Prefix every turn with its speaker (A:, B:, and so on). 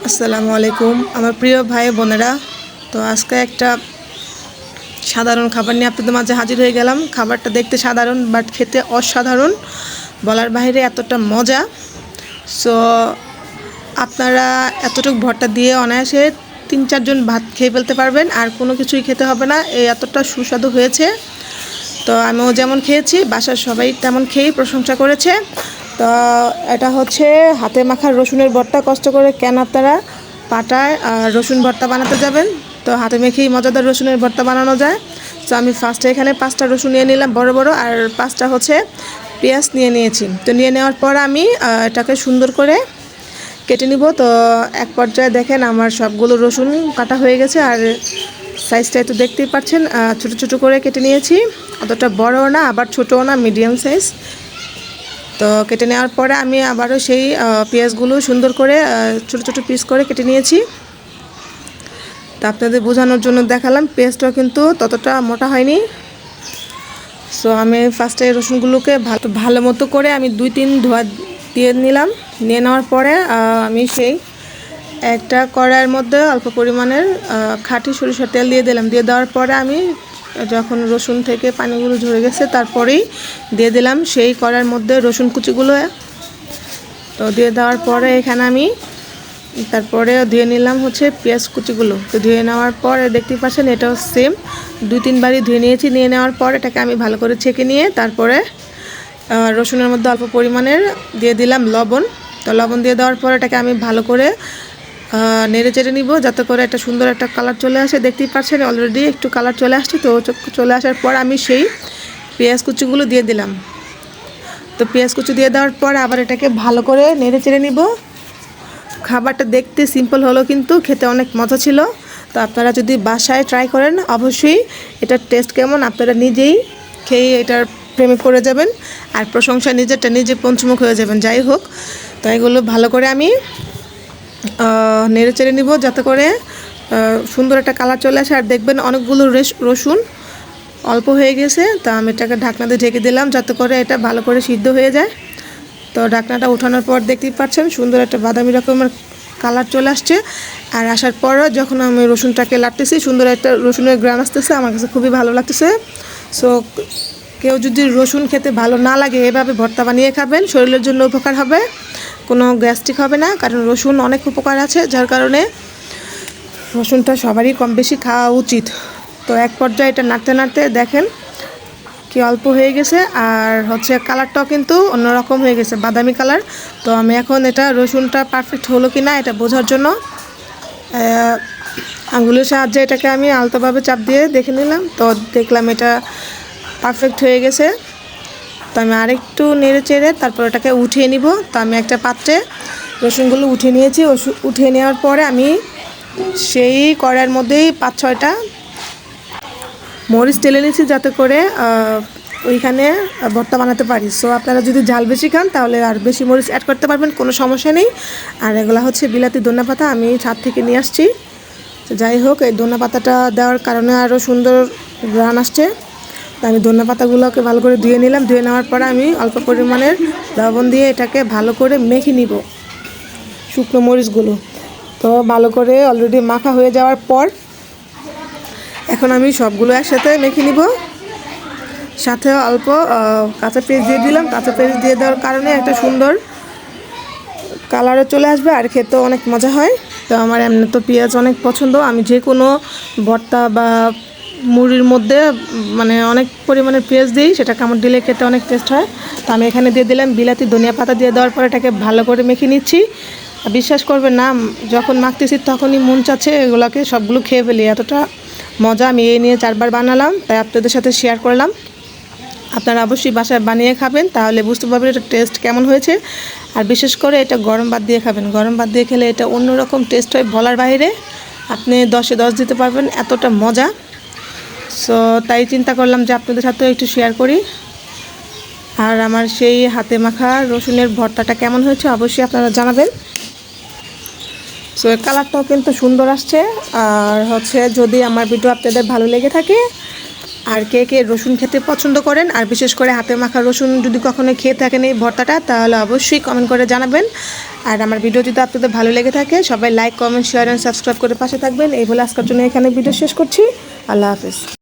A: আসসালামু আলাইকুম আমার প্রিয় ভাই বোনেরা। তো আজকে একটা সাধারণ খাবার নিয়ে আপনাদের মাঝে হাজির হয়ে গেলাম। খাবারটা দেখতে সাধারণ বাট খেতে অসাধারণ, বলার বাইরে এতটা মজা। সো আপনারা এতটুকু ভর্তা দিয়ে অনায়াসে 3-4 জন ভাত খেয়ে ফেলতে পারবেন, আর কোনো কিছুই খেতে হবে না। এই এতটা সুস্বাদু হয়েছে। তো আমিও যেমন খেয়েছি, বাসার সবাই তেমন খেয়েই প্রশংসা করেছে। তো এটা হচ্ছে হাতে মাখা রসুনের ভর্তা। কষ্ট করে কেন আপনারা পাটায় রসুন ভর্তা বানাতে যাবেন? তো হাতে মেখেই মজাদার রসুনের ভর্তা বানানো যায়। তো আমি ফার্স্টে এখানে 5টা রসুন নিয়ে নিলাম বড় বড়, আর 5টা হচ্ছে পেঁয়াজ নিয়ে নিয়েছি। তো নিয়ে নেওয়ার পর আমি এটাকে সুন্দর করে কেটে নিব। তো এক পর্যায়ে দেখেন আমার সবগুলো রসুন কাটা হয়ে গেছে, আর সাইজটা তো দেখতেই পাচ্ছেন, ছোট ছোট করে কেটে নিয়েছি। অতটা বড়ও না আবার ছোটও না, মিডিয়াম সাইজ। তো কেটে নেওয়ার পরে আমি আবারও সেই পেঁয়াজগুলো সুন্দর করে ছোট ছোট পিস করে কেটে নিয়েছি। তো আপনাদের বোঝানোর জন্য দেখালাম, পেঁয়াজটাও কিন্তু ততটা মোটা হয়নি। সো আমি ফার্স্টে রসুনগুলোকে ভালো মতো করে আমি 2-3 ধোয়া দিয়ে নিলাম। নিয়ে নেওয়ার পরে আমি সেই একটা কড়াইয়ের মধ্যে অল্প পরিমাণের খাঁটি সরিষার তেল দিয়ে দিলাম। দিয়ে দেওয়ার পরে আমি যখন রসুন থেকে পানিগুলো ঝরে গেছে তারপরেই দিয়ে দিলাম সেই কড়াইয়ের মধ্যে রসুন কুচিগুলো। তো দিয়ে দেওয়ার পরে এখানে আমি তারপরে ধুয়ে নিলাম হচ্ছে পেঁয়াজ কুচিগুলো। তো ধুয়ে নেওয়ার পরে দেখতেই পাচ্ছেন এটাও সেম 2-3 বারই ধুয়ে নিয়েছি। নিয়ে নেওয়ার পর এটাকে আমি ভালো করে ছেঁকে নিয়ে তারপরে রসুনের মধ্যে অল্প পরিমাণের দিয়ে দিলাম লবণ। তো লবণ দিয়ে দেওয়ার পর এটাকে আমি ভালো করে নেড়ে চেড়ে নিব, যাতে করে একটা সুন্দর একটা কালার চলে আসে। দেখতেই পাচ্ছেন অলরেডি একটু কালার চলে আসছে। তো চলে আসার পর আমি সেই পেঁয়াজ কুচিগুলো দিয়ে দিলাম। তো পেঁয়াজ কুচি দিয়ে দেওয়ার পর আবার এটাকে ভালো করে নেড়ে চেড়ে নিব। খাবারটা দেখতে সিম্পল হলো কিন্তু খেতে অনেক মজা ছিল। তো আপনারা যদি বাসায় ট্রাই করেন অবশ্যই এটার টেস্ট কেমন আপনারা নিজেই খেয়ে এটার প্রেমে পড়ে যাবেন, আর প্রশংসা নিজে পঞ্চমুখ হয়ে যাবেন। যাই হোক, তো এগুলো ভালো করে আমি নেড়ে চেড়ে নিব, যাতে করে সুন্দর একটা কালার চলে আসে। আর দেখবেন অনেকগুলো রসুন অল্প হয়ে গেছে। তা আমি এটাকে ঢাকনা দিয়ে ঢেকে দিলাম, যাতে করে এটা ভালো করে সিদ্ধ হয়ে যায়। তো ঢাকনাটা ওঠানোর পর দেখতেই পাচ্ছেন সুন্দর একটা বাদামি রকমের কালার চলে আসছে। আর আসার পরও যখন আমি রসুনটাকে লাটতেছি, সুন্দর একটা রসুনের গ্রান আসতেছে, আমার কাছে খুবই ভালো লাগতেছে। সো কেউ যদি রসুন খেতে ভালো না লাগে এভাবে ভর্তা বানিয়ে খাবেন, শরীরের জন্য উপকার হবে, কোনো গ্যাস্ট্রিক হবে না। কারণ রসুন অনেক উপকার আছে, যার কারণে রসুনটা সবারই কম বেশি খাওয়া উচিত। তো এক পর্যায়ে এটা নাড়তে নাড়তে দেখেন কি অল্প হয়ে গেছে, আর হচ্ছে কালারটাও কিন্তু অন্যরকম হয়ে গেছে, বাদামি কালার। তো আমি এখন এটা রসুনটা পারফেক্ট হলো কি না এটা বোঝার জন্য আঙুলের সাহায্যে এটাকে আমি আলতোভাবে চাপ দিয়ে দেখে নিলাম। তো দেখলাম এটা পারফেক্ট হয়ে গেছে। তো আমি আরেকটু নেড়ে চেড়ে তারপর এটাকে উঠিয়ে নিব। তো আমি একটা পাত্রে রসুনগুলো উঠিয়ে নিয়েছি। উঠিয়ে নেওয়ার পরে আমি সেই কড়াইয়ের মধ্যেই 5-6টা মরিচ টেলে নিয়েছি, যাতে করে ওইখানে ভর্তা বানাতে পারি। সো আপনারা যদি ঝাল বেশি খান তাহলে আর বেশি মরিচ অ্যাড করতে পারবেন, কোনো সমস্যা নেই। আর এগুলো হচ্ছে বিলাতি ধনেপাতা, আমি ছাদ থেকে নিয়ে আসছি। তো যাই হোক, এই ধনেপাতাটা দেওয়ার কারণে আরও সুন্দর ঘ্রাণ আসছে। তো আমি ধনেপাতাগুলোকে ভালো করে ধুয়ে নিলাম। ধুয়ে নেওয়ার পরে আমি অল্প পরিমাণের লবণ দিয়ে এটাকে ভালো করে মেখে নিব শুকনো মরিচগুলো। তো ভালো করে অলরেডি মাখা হয়ে যাওয়ার পর এখন আমি সবগুলো একসাথে মেখে নিব। সাথে অল্প কাঁচা পেঁয়াজ দিয়ে দিলাম। কাঁচা পেঁয়াজ দিয়ে দেওয়ার কারণে একটা সুন্দর কালারও চলে আসবে, আর খেতেও অনেক মজা হয়। তো আমার এমনি তো পেঁয়াজ অনেক পছন্দ, আমি যে কোনো ভর্তা বা মুড়ির মধ্যে মানে অনেক পরিমাণে পেঁয়াজ দিই, সেটা কামড় দিলে খেতে অনেক টেস্ট হয়। তো আমি এখানে দিয়ে দিলাম বিলাতি ধনিয়া পাতা। দিয়ে দেওয়ার পরে এটাকে ভালো করে মেখে নিচ্ছি। বিশ্বাস করবেন না, যখন মাখতেছি তখনই মন চাচ্ছে এগুলোকে সবগুলো খেয়ে ফেলি, এতটা মজা। আমি এই নিয়ে 4বার বানালাম, তাই আপনাদের সাথে শেয়ার করলাম। আপনারা অবশ্যই বাসায় বানিয়ে খাবেন, তাহলে বুঝতে পারবেন এটা টেস্ট কেমন হয়েছে। আর বিশেষ করে এটা গরম ভাত দিয়ে খাবেন, গরম ভাত দিয়ে খেলে এটা অন্যরকম টেস্ট হয়, বলার বাইরে। আপনি 10-এ 10 দিতে পারবেন, এতটা মজা। সো তাই চিন্তা করলাম যে আপনাদের সাথেও একটু শেয়ার করি। আর আমার সেই হাতে মাখা রসুনের ভর্তাটা কেমন হয়েছে অবশ্যই আপনারা জানাবেন। সো এর কালারটাও কিন্তু সুন্দর আসছে। আর হচ্ছে যদি আমার ভিডিও আপনাদের ভালো লেগে থাকে, আর কে কে রসুন খেতে পছন্দ করেন, আর বিশেষ করে হাতে মাখা রসুন যদি কখনো খেয়ে থাকেন এই ভর্তাটা, তাহলে অবশ্যই কমেন্ট করে জানাবেন। আর আমার ভিডিও যদি আপনাদের ভালো লেগে থাকে সবাই like comment share and subscribe করে পাশে থাকবেন। এই বলে আজকের জন্য এখানে ভিডিও শেষ করছি। আল্লাহ হাফেজ।